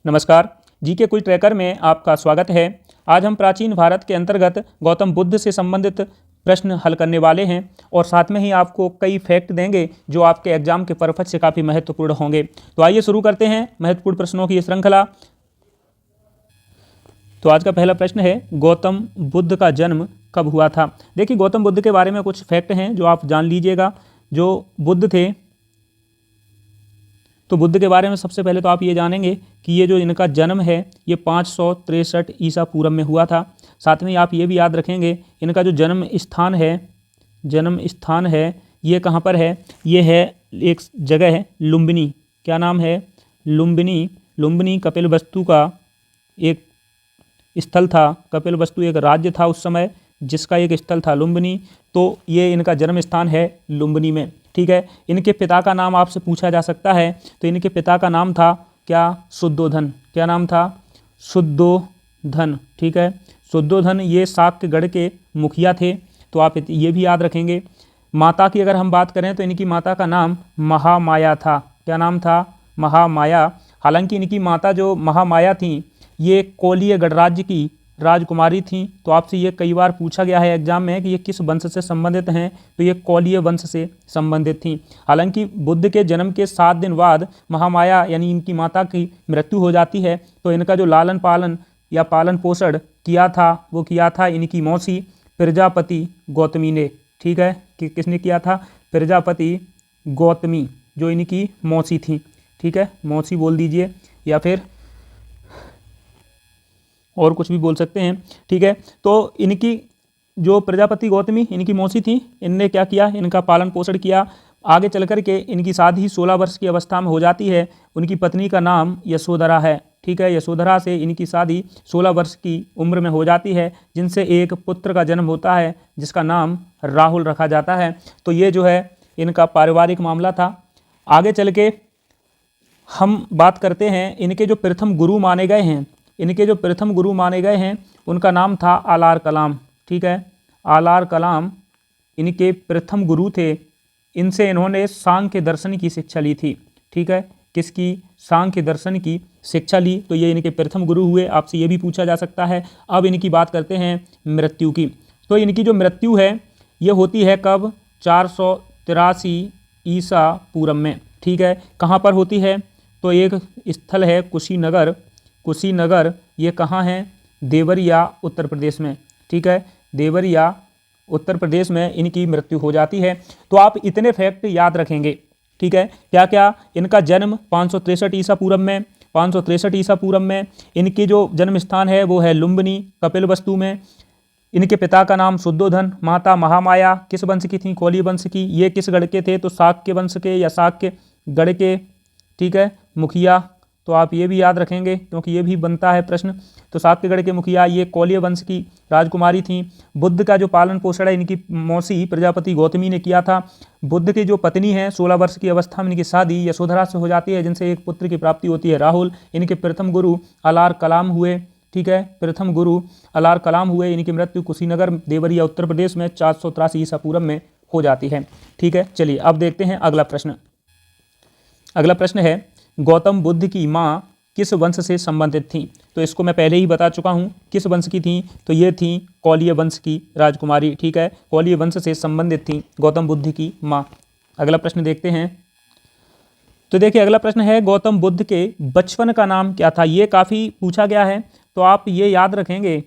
नमस्कार। GK quiz tracker में आपका स्वागत है। आज हम प्राचीन भारत के अंतर्गत गौतम बुद्ध से संबंधित प्रश्न हल करने वाले हैं और साथ में ही आपको कई फैक्ट देंगे जो आपके एग्जाम के पर्पज से काफ़ी महत्वपूर्ण होंगे। तो आइए शुरू करते हैं महत्वपूर्ण प्रश्नों की श्रृंखला। तो आज का पहला प्रश्न है, गौतम बुद्ध का जन्म कब हुआ था? देखिए, गौतम बुद्ध के बारे में कुछ फैक्ट हैं जो आप जान लीजिएगा। जो बुद्ध थे, तो बुद्ध के बारे में सबसे पहले तो आप ये जानेंगे कि ये जो इनका जन्म है ये 563 ईसा पूर्व में हुआ था। साथ में आप ये भी याद रखेंगे इनका जो जन्म स्थान है ये कहाँ पर है? ये है एक जगह है लुम्बिनी। क्या नाम है? लुम्बिनी कपिलवस्तु का एक स्थल था। कपिलवस्तु एक राज्य था उस समय जिसका एक स्थल था लुम्बिनी। तो ये इनका जन्म स्थान है लुम्बिनी में। ठीक है। इनके पिता का नाम आपसे पूछा जा सकता है, तो इनके पिता का नाम था क्या? शुद्धोधन। क्या नाम था? शुद्धोधन। ठीक है। शुद्धोधन ये शाक्यगढ़ के मुखिया थे, तो आप ये भी याद रखेंगे। माता की अगर हम बात करें तो इनकी माता का नाम महामाया था। क्या नाम था? महामाया। हालांकि इनकी माता जो महामाया थी ये कोलीय गणराज्य की राजकुमारी थी। तो आपसे ये कई बार पूछा गया है एग्जाम में कि ये किस वंश से संबंधित हैं, तो ये कोलीय वंश से संबंधित थी। हालांकि बुद्ध के जन्म के 7 दिन बाद महामाया यानी इनकी माता की मृत्यु हो जाती है। तो इनका जो लालन पालन या पालन पोषण किया था वो किया था इनकी मौसी प्रजापति गौतमी ने। ठीक है, कि किसने किया था? प्रजापति गौतमी, जो इनकी मौसी थी। ठीक है, मौसी बोल दीजिए या फिर और कुछ भी बोल सकते हैं। ठीक है। तो इनकी जो प्रजापति गौतमी इनकी मौसी थी, इनने क्या किया? इनका पालन पोषण किया। आगे चल कर के इनकी शादी 16 वर्ष की अवस्था में हो जाती है। उनकी पत्नी का नाम यशोधरा है। ठीक है, यशोधरा से इनकी शादी 16 वर्ष की उम्र में हो जाती है, जिनसे एक पुत्र का जन्म होता है जिसका नाम राहुल रखा जाता है। तो ये जो है इनका पारिवारिक मामला था। आगे चल के हम बात करते हैं इनके जो प्रथम गुरु माने गए हैं उनका नाम था आलार कलाम। ठीक है, आलार कलाम इनके प्रथम गुरु थे। इनसे इन्होंने सांख्य दर्शन की शिक्षा ली थी। ठीक है, किसकी? सांख्य दर्शन की शिक्षा ली। तो ये इनके प्रथम गुरु हुए। आपसे ये भी पूछा जा सकता है। अब इनकी बात करते हैं मृत्यु की। तो इनकी जो मृत्यु है ये होती है कब? 483 ईसा पूर्व में। ठीक है, कहाँ पर होती है? तो एक स्थल है कुशीनगर। ये कहाँ है? देवरिया उत्तर प्रदेश में। ठीक है, देवरिया उत्तर प्रदेश में इनकी मृत्यु हो जाती है। तो आप इतने फैक्ट याद रखेंगे। ठीक है, क्या क्या? इनका जन्म 563 ईसा पूर्व में। इनकी जो जन्म स्थान है वो है लुम्बिनी कपिलवस्तु में। इनके पिता का नाम शुद्धोधन, माता महामाया किस वंश की थी? कोली वंश की। ये किस गढ़ के थे? तो शाक्य वंश के या शाक्य गढ़ के। ठीक है, मुखिया। तो आप ये भी याद रखेंगे क्योंकि ये भी बनता है प्रश्न। तो शाक्यगढ़ के मुखिया ये कोलीय वंश की राजकुमारी थी। बुद्ध का जो पालन पोषण है इनकी मौसी प्रजापति गौतमी ने किया था। बुद्ध की जो पत्नी है 16 वर्ष की अवस्था में इनकी शादी यशोधरा से हो जाती है, जिनसे एक पुत्र की प्राप्ति होती है राहुल। इनके प्रथम गुरु आलार कलाम हुए। ठीक है, प्रथम गुरु आलार कलाम हुए। इनकी मृत्यु कुशीनगर देवरिया उत्तर प्रदेश में 483 ईसा पूर्व में हो जाती है। ठीक है, चलिए अब देखते हैं अगला प्रश्न। अगला प्रश्न है, गौतम बुद्ध की माँ किस वंश से संबंधित थी? तो इसको मैं पहले ही बता चुका हूँ किस वंश की थी। तो ये थी कोलीय वंश की राजकुमारी। ठीक है, कोलीय वंश से संबंधित थी गौतम बुद्ध की माँ। अगला प्रश्न देखते हैं। तो देखिए, अगला प्रश्न है, गौतम बुद्ध के बचपन का नाम क्या था? ये काफ़ी पूछा गया है, तो आप ये याद रखेंगे।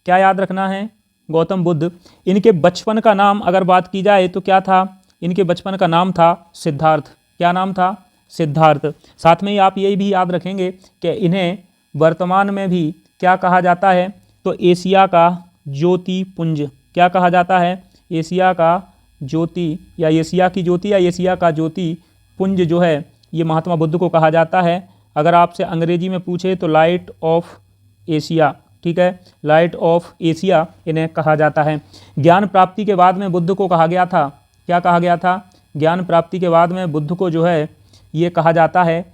क्या याद रखना है? गौतम बुद्ध, इनके बचपन का नाम अगर बात की जाए तो क्या था? इनके बचपन का नाम था सिद्धार्थ। क्या नाम था? सिद्धार्थ। साथ में ही आप ये भी याद रखेंगे कि इन्हें वर्तमान में भी क्या कहा जाता है? तो एशिया का ज्योति पुंज। क्या कहा जाता है? एशिया का ज्योति या एशिया की ज्योति या एशिया का ज्योति पुंज जो है ये महात्मा बुद्ध को कहा जाता है। अगर आपसे अंग्रेजी में पूछे तो लाइट ऑफ एशिया। ठीक है, लाइट ऑफ एशिया इन्हें कहा जाता है। ज्ञान प्राप्ति के बाद में बुद्ध को कहा गया था, क्या कहा गया था? ज्ञान प्राप्ति के बाद में बुद्ध को जो है ये कहा जाता है,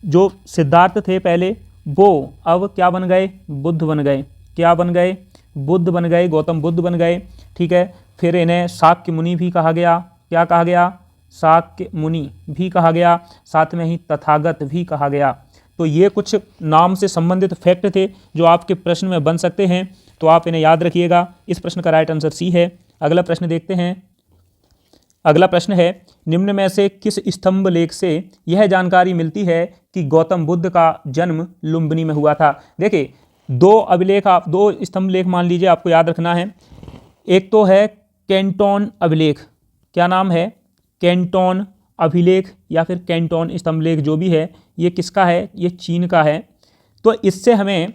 जो सिद्धार्थ थे पहले वो अब क्या बन गए? बुद्ध बन गए। क्या बन गए? बुद्ध बन गए, गौतम बुद्ध बन गए। ठीक है, फिर इन्हें शाक्य मुनि भी कहा गया। क्या कहा गया? शाक्य मुनि भी कहा गया। साथ में ही तथागत भी कहा गया। तो ये कुछ नाम से संबंधित फैक्ट थे जो आपके प्रश्न में बन सकते हैं, तो आप इन्हें याद रखिएगा। इस प्रश्न का राइट आंसर सी है। अगला प्रश्न देखते हैं। अगला प्रश्न है, निम्न में से किस स्तंभ लेख से यह जानकारी मिलती है कि गौतम बुद्ध का जन्म लुम्बिनी में हुआ था। देखिए, दो स्तंभ लेख मान लीजिए आपको याद रखना है। एक तो है कैंटोन अभिलेख, क्या नाम है, कैंटोन अभिलेख या फिर कैंटोन स्तंभ लेख, जो भी है ये किसका है, ये चीन का है। तो इससे हमें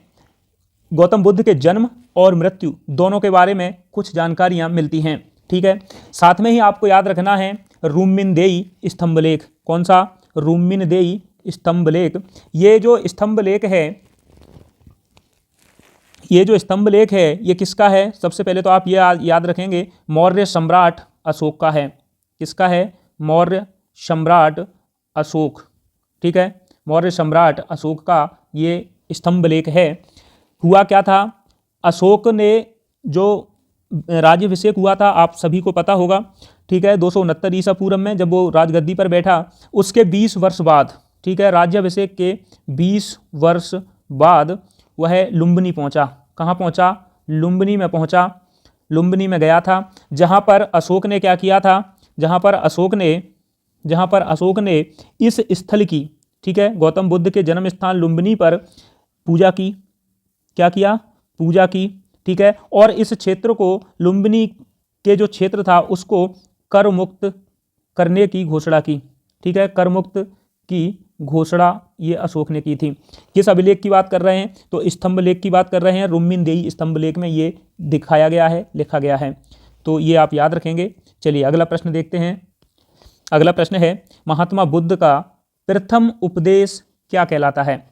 गौतम बुद्ध के जन्म और मृत्यु दोनों के बारे में कुछ जानकारियां मिलती हैं, ठीक है। साथ में ही आपको याद रखना है रूमिनदेई स्तंभ लेख। कौन सा, रूमिनदेई स्तंभ लेख। ये जो स्तंभ लेख है, ये किसका है, सबसे पहले तो आप ये याद रखेंगे मौर्य सम्राट अशोक का है। किसका है, मौर्य सम्राट अशोक, ठीक है, मौर्य सम्राट अशोक का ये स्तंभ लेख है। हुआ क्या था, अशोक ने जो राज्याभिषेक हुआ था आप सभी को पता होगा, ठीक है, 269 ईसा पूर्व में जब वो राजगद्दी पर बैठा, उसके 20 वर्ष बाद, ठीक है, राज्याभिषेक के 20 वर्ष बाद वह लुम्बिनी पहुंचा। कहाँ पहुंचा, लुम्बिनी में पहुंचा। लुम्बिनी में गया था, जहां पर अशोक ने क्या किया था, जहां पर अशोक ने इस स्थल की, ठीक है, गौतम बुद्ध के जन्म स्थान लुम्बिनी पर पूजा की। क्या किया, पूजा की, ठीक है। और इस क्षेत्र को, लुम्बिनी के जो क्षेत्र था उसको कर मुक्त करने की घोषणा की, ठीक है, कर मुक्त की घोषणा ये अशोक ने की थी। किस अभिलेख की बात कर रहे हैं, तो स्तंभ लेख की बात कर रहे हैं। रूमिनदेई स्तंभ लेख में ये दिखाया गया है, लिखा गया है, तो ये आप याद रखेंगे। चलिए अगला प्रश्न देखते हैं। अगला प्रश्न है, महात्मा बुद्ध का प्रथम उपदेश क्या कहलाता है।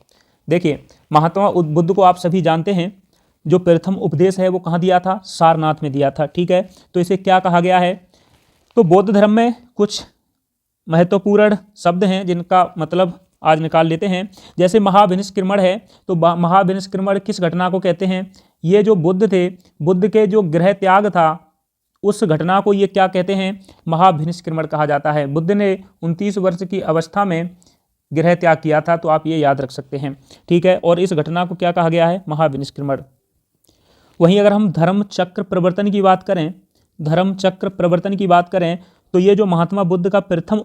देखिए, महात्मा बुद्ध को आप सभी जानते हैं, जो प्रथम उपदेश है वो कहाँ दिया था, सारनाथ में दिया था, ठीक है। तो इसे क्या कहा गया है, तो बौद्ध धर्म में कुछ महत्वपूर्ण शब्द हैं जिनका मतलब आज निकाल लेते हैं। जैसे महाविनिष्क्रमण है, तो महाविनिष्क्रमण किस घटना को कहते हैं, ये जो बुद्ध थे, बुद्ध के जो गृह त्याग था उस घटना को ये क्या कहते हैं, महाविनिष्क्रमण कहा जाता है। बुद्ध ने 29 वर्ष की अवस्था में गृह त्याग किया था, तो आप ये याद रख सकते हैं, ठीक है। और इस घटना को क्या कहा गया है, महाविनिष्क्रमण। वहीं अगर हम धर्म चक्र प्रवर्तन की बात करें, तो ये जो महात्मा बुद्ध का प्रथम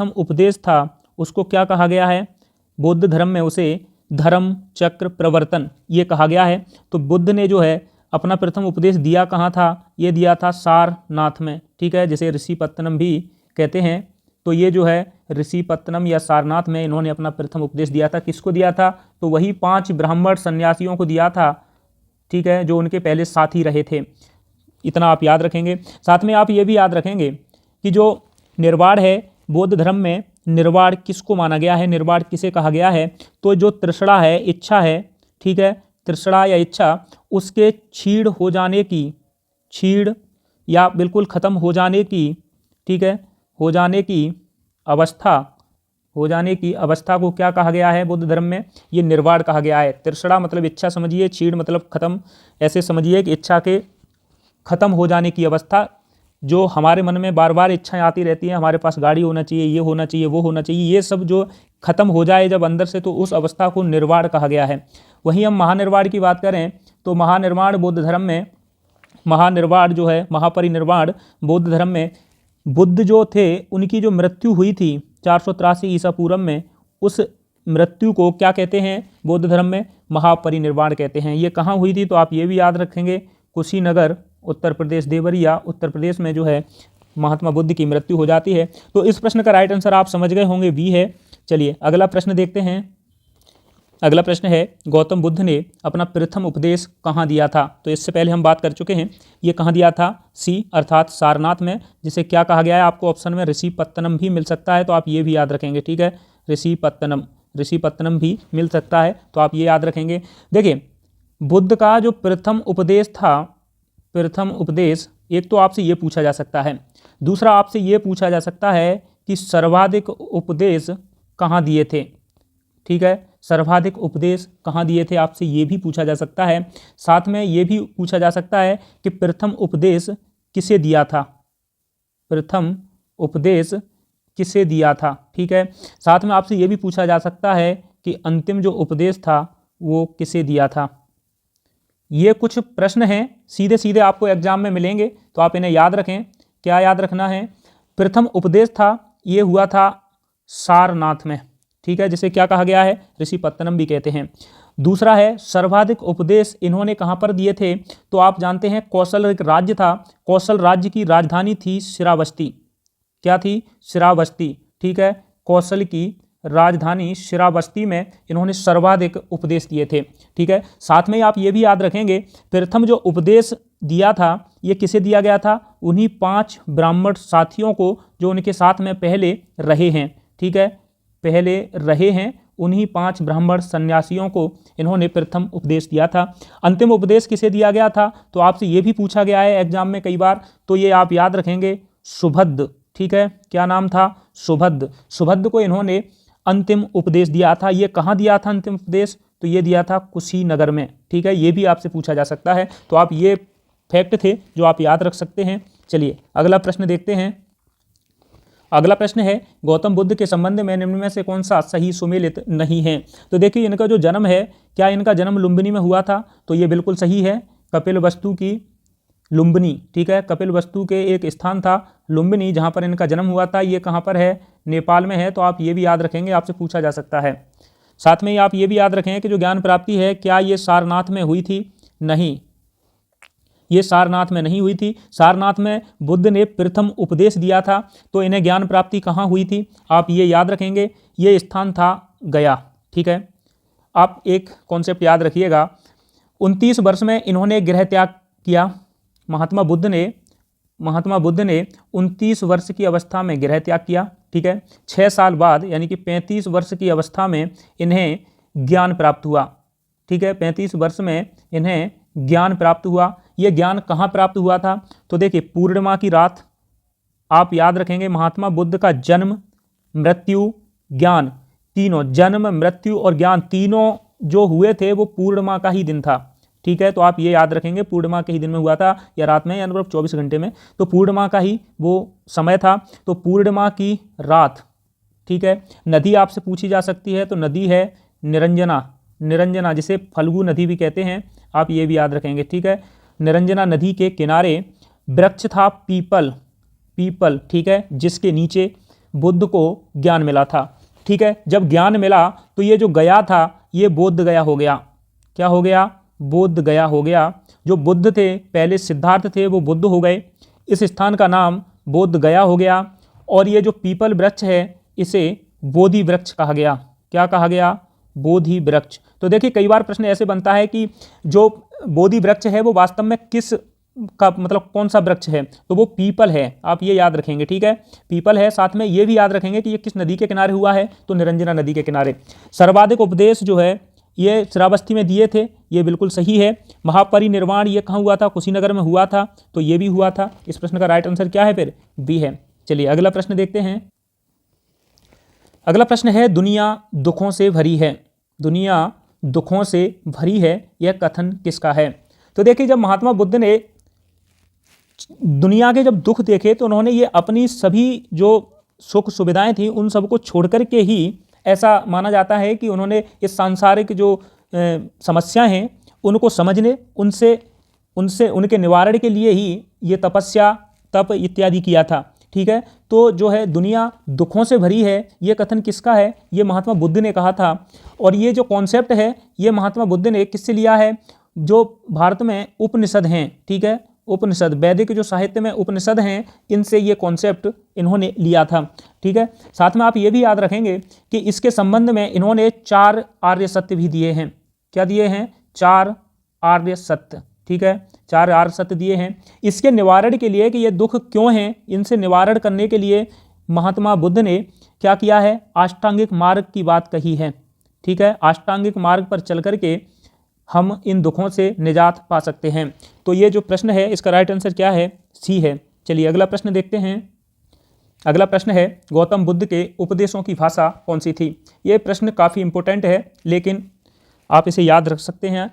उपदेश था उसको क्या कहा गया है, बौद्ध धर्म में उसे धर्म चक्र प्रवर्तन ये कहा गया है। तो बुद्ध ने जो है अपना प्रथम उपदेश दिया कहाँ था, ये दिया था सारनाथ में, ठीक है, जिसे ऋषिपत्तनम भी कहते हैं। तो ये जो है ऋषिपत्तनम या सारनाथ में इन्होंने अपना प्रथम उपदेश दिया था। किसको दिया था, तो वही 5 ब्राह्मण सन्यासियों को दिया था, ठीक है, जो उनके पहले साथी रहे थे। इतना आप याद रखेंगे। साथ में आप ये भी याद रखेंगे कि जो निर्वाण है, बौद्ध धर्म में निर्वाण किसको माना गया है, निर्वाण किसे कहा गया है, तो जो तृष्णा है, इच्छा है, ठीक है, तृष्णा या इच्छा, उसके क्षीण हो जाने की, क्षीण या बिल्कुल खत्म हो जाने की, ठीक है, हो जाने की अवस्था को क्या कहा गया है बुद्ध धर्म में, ये निर्वाण कहा गया है। तृष्णा मतलब इच्छा समझिए, क्षीण मतलब खत्म, ऐसे समझिए कि इच्छा के खत्म हो जाने की अवस्था। जो हमारे मन में बार बार इच्छाएं आती रहती हैं, हमारे पास गाड़ी होना चाहिए, ये होना चाहिए, वो होना चाहिए, ये सब जो खत्म हो जाए जब अंदर से, तो उस अवस्था को निर्वाण कहा गया है। वहीं हम महानिर्वाण की बात करें तो महानिर्वाण बौद्ध धर्म में, महानिर्वाण जो है, महापरिनिर्वाण बौद्ध धर्म में बुद्ध जो थे उनकी जो मृत्यु हुई थी 483 ईसा पूर्व में, उस मृत्यु को क्या कहते हैं बौद्ध धर्म में, महापरिनिर्वाण कहते हैं। ये कहाँ हुई थी, तो आप ये भी याद रखेंगे, कुशीनगर उत्तर प्रदेश, देवरिया उत्तर प्रदेश में जो है महात्मा बुद्ध की मृत्यु हो जाती है। तो इस प्रश्न का राइट आंसर आप समझ गए होंगे, बी है। चलिए अगला प्रश्न देखते हैं। अगला प्रश्न है, गौतम बुद्ध ने अपना प्रथम उपदेश कहाँ दिया था। तो इससे पहले हम बात कर चुके हैं, ये कहाँ दिया था, सी अर्थात सारनाथ में, जिसे क्या कहा गया है, आपको ऑप्शन में ऋषिपत्तनम भी मिल सकता है, तो आप ये भी याद रखेंगे, ठीक है, ऋषिपत्तनम भी मिल सकता है, तो आप ये याद रखेंगे। देखिए, बुद्ध का जो प्रथम उपदेश था, प्रथम उपदेश, एक तो आपसे ये पूछा जा सकता है, दूसरा आपसे ये पूछा जा सकता है कि सर्वाधिक उपदेश कहाँ दिए थे, ठीक है, सर्वाधिक उपदेश कहाँ दिए थे, आपसे ये भी पूछा जा सकता है। साथ में ये भी पूछा जा सकता है कि प्रथम उपदेश किसे दिया था, प्रथम उपदेश किसे दिया था। ठीक है, साथ में आपसे ये भी पूछा जा सकता है कि अंतिम जो उपदेश था वो किसे दिया था। ये कुछ प्रश्न हैं, सीधे सीधे आपको एग्जाम में मिलेंगे, तो आप इन्हें याद रखें। क्या याद रखना है? प्रथम उपदेश था, ये हुआ था सारनाथ में। ठीक है, जिसे क्या कहा गया है? ऋषिपत्तनम भी कहते हैं। दूसरा है सर्वाधिक उपदेश इन्होंने कहाँ पर दिए थे? तो आप जानते हैं कौशल एक राज्य था, कौशल राज्य की राजधानी थी श्रावस्ती। क्या थी? श्रावस्ती। ठीक है, कौशल की राजधानी श्रावस्ती में इन्होंने सर्वाधिक उपदेश दिए थे। ठीक है, साथ में आप ये भी याद रखेंगे प्रथम जो उपदेश दिया था ये किसे दिया गया था? उन्हीं 5 ब्राह्मण साथियों को जो उनके साथ में पहले रहे हैं। ठीक है, पहले रहे हैं, उन्हीं 5 ब्राह्मण सन्यासियों को इन्होंने प्रथम उपदेश दिया था। अंतिम उपदेश किसे दिया गया था? तो आपसे ये भी पूछा गया है एग्जाम में कई बार, तो ये आप याद रखेंगे सुभद्र। ठीक है, क्या नाम था? सुभद्र। सुभद्र को इन्होंने अंतिम उपदेश दिया था। ये कहाँ दिया था अंतिम उपदेश? तो ये दिया था कुशीनगर में। ठीक है, ये भी आपसे पूछा जा सकता है, तो आप ये फैक्ट थे जो आप याद रख सकते हैं। चलिए अगला प्रश्न देखते हैं। अगला प्रश्न है गौतम बुद्ध के संबंध में निम्न में से कौन सा सही सुमेलित नहीं है? तो देखिए इनका जो जन्म है, क्या इनका जन्म लुम्बिनी में हुआ था? तो ये बिल्कुल सही है, कपिलवस्तु की लुम्बिनी। ठीक है, कपिलवस्तु के एक स्थान था लुम्बिनी जहाँ पर इनका जन्म हुआ था। ये कहाँ पर है? नेपाल में है। तो आप ये भी याद रखेंगे, आपसे पूछा जा सकता है। साथ में आप ये भी याद रखें कि जो ज्ञान प्राप्ति है क्या ये सारनाथ में हुई थी? नहीं, ये सारनाथ में नहीं हुई थी। सारनाथ में बुद्ध ने प्रथम उपदेश दिया था, तो इन्हें ज्ञान प्राप्ति कहाँ हुई थी? आप ये याद रखेंगे, ये स्थान था गया। ठीक है, आप एक कॉन्सेप्ट याद रखिएगा, 29 वर्ष में इन्होंने गृह त्याग किया। महात्मा बुद्ध ने 29 वर्ष की अवस्था में गृह त्याग किया। ठीक है, 6 साल बाद यानी कि 35 वर्ष की अवस्था में इन्हें ज्ञान प्राप्त हुआ। ठीक है, 35 वर्ष में इन्हें ज्ञान प्राप्त हुआ। यह ज्ञान कहाँ प्राप्त हुआ था? तो देखिए पूर्णिमा की रात। आप याद रखेंगे महात्मा बुद्ध का जन्म, मृत्यु, ज्ञान, तीनों, जन्म, मृत्यु और ज्ञान तीनों जो हुए थे वो पूर्णिमा का ही दिन था। ठीक है, तो आप ये याद रखेंगे पूर्णिमा के ही दिन में हुआ था, या रात में, या मतलब 24 घंटे में, तो पूर्णिमा का ही वो समय था। तो पूर्णिमा की रात। ठीक है, नदी आपसे पूछी जा सकती है, तो नदी है निरंजना, जिसे फल्गु नदी भी कहते हैं। आप ये भी याद रखेंगे। ठीक है, निरंजना नदी के किनारे वृक्ष था पीपल। ठीक है, जिसके नीचे बुद्ध को ज्ञान मिला था। ठीक है, जब ज्ञान मिला तो ये जो गया था ये बोध गया हो गया। क्या हो गया? बोध गया हो गया। जो बुद्ध थे, पहले सिद्धार्थ थे, वो बुद्ध हो गए। इस स्थान का नाम बोध गया हो गया। और ये जो पीपल वृक्ष है इसे बोधि वृक्ष कहा गया। क्या कहा गया? बोधि वृक्ष। तो देखिए कई बार प्रश्न ऐसे बनता है कि जो बोधि वृक्ष है वो वास्तव में किस का मतलब कौन सा वृक्ष है? तो वो पीपल है। आप ये याद रखेंगे। ठीक है, पीपल है। साथ में ये भी याद रखेंगे कि ये किस नदी के किनारे हुआ है? तो निरंजना नदी के किनारे। सर्वाधिक उपदेश जो है ये श्रावस्ती में दिए थे, ये बिल्कुल सही है। महापरिनिर्वाण ये कहाँ हुआ था? कुशीनगर में हुआ था, तो ये भी हुआ था। इस प्रश्न का राइट आंसर क्या है फिर? बी है। चलिए अगला प्रश्न देखते हैं। अगला प्रश्न है दुनिया दुखों से भरी है। दुनिया दुखों से भरी है, यह कथन किसका है? तो देखिए जब महात्मा बुद्ध ने दुनिया के जब दुख देखे तो उन्होंने ये अपनी सभी जो सुख सुविधाएं थी उन सबको छोड़ कर के ही, ऐसा माना जाता है कि उन्होंने इस सांसारिक जो समस्याएं हैं उनको समझने, उनसे उनके निवारण के लिए ही ये तपस्या, तप इत्यादि किया था। ठीक है, तो जो है दुनिया दुखों से भरी है, ये कथन किसका है? ये महात्मा बुद्ध ने कहा था। और ये जो कॉन्सेप्ट है ये महात्मा बुद्ध ने किससे लिया है? जो भारत में उपनिषद हैं, ठीक है, उपनिषद, वैदिक जो साहित्य में उपनिषद हैं, इनसे ये कॉन्सेप्ट इन्होंने लिया था। ठीक है, साथ में आप ये भी याद रखेंगे कि इसके संबंध में इन्होंने 4 आर्य सत्य भी दिए हैं। क्या दिए हैं? 4 आर्य सत्य। ठीक है, 4 आर्य सत्य दिए हैं इसके निवारण के लिए कि ये दुख क्यों हैं, इनसे निवारण करने के लिए महात्मा बुद्ध ने क्या किया है? अष्टांगिक मार्ग की बात कही है। ठीक है, अष्टांगिक मार्ग पर चल करके हम इन दुखों से निजात पा सकते हैं। तो ये जो प्रश्न है इसका राइट आंसर क्या है? सी है। चलिए अगला प्रश्न देखते हैं। अगला प्रश्न है गौतम बुद्ध के उपदेशों की भाषा कौन सी थी? ये प्रश्न काफ़ी इंपॉर्टेंट है, लेकिन आप इसे याद रख सकते हैं।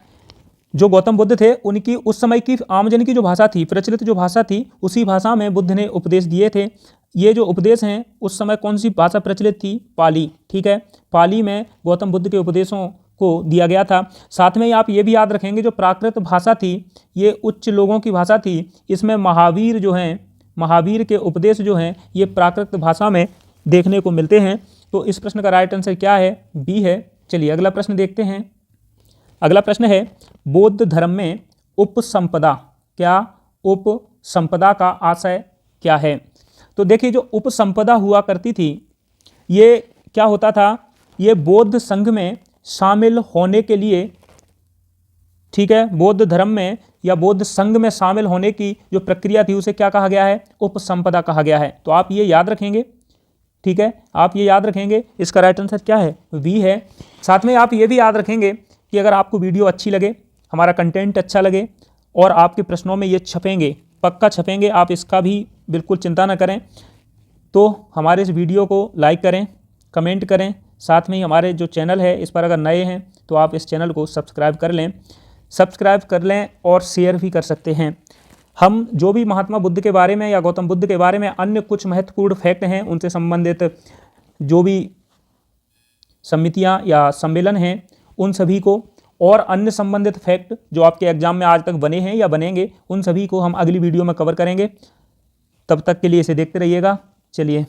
जो गौतम बुद्ध थे उनकी उस समय की आमजन की जो भाषा थी, प्रचलित जो भाषा थी, उसी भाषा में बुद्ध ने उपदेश दिए थे। ये जो उपदेश हैं उस समय कौन सी भाषा प्रचलित थी? पाली। ठीक है, पाली में गौतम बुद्ध के उपदेशों को दिया गया था। साथ में आप ये भी याद रखेंगे जो प्राकृत भाषा थी ये उच्च लोगों की भाषा थी। इसमें महावीर जो हैं, महावीर के उपदेश जो हैं ये प्राकृत भाषा में देखने को मिलते हैं। तो इस प्रश्न का राइट आंसर क्या है? बी है। चलिए अगला प्रश्न देखते हैं। अगला प्रश्न है बौद्ध धर्म में उपसंपदा, क्या उपसंपदा का आशय क्या है? तो देखिए जो उपसंपदा हुआ करती थी ये क्या होता था, ये बौद्ध संघ में शामिल होने के लिए, ठीक है, बौद्ध धर्म में या बौद्ध संघ में शामिल होने की जो प्रक्रिया थी उसे क्या कहा गया है? उपसंपदा कहा गया है। तो आप ये याद रखेंगे, ठीक है, आप ये याद रखेंगे। इसका राइट आंसर क्या है? वी है। साथ में आप ये भी याद रखेंगे कि अगर आपको वीडियो अच्छी लगे, हमारा कंटेंट अच्छा लगे और आपके प्रश्नों में ये छपेंगे, पक्का छपेंगे, आप इसका भी बिल्कुल चिंता ना करें, तो हमारे इस वीडियो को लाइक करें, कमेंट करें। साथ में ही हमारे जो चैनल है इस पर अगर नए हैं तो आप इस चैनल को सब्सक्राइब कर लें और शेयर भी कर सकते हैं। हम जो भी महात्मा बुद्ध के बारे में या गौतम बुद्ध के बारे में अन्य कुछ महत्वपूर्ण फैक्ट हैं उनसे संबंधित जो भी समितियां या सम्मेलन हैं उन सभी को और अन्य संबंधित फैक्ट जो आपके एग्जाम में आज तक बने हैं या बनेंगे उन सभी को हम अगली वीडियो में कवर करेंगे। तब तक के लिए इसे देखते रहिएगा। चलिए।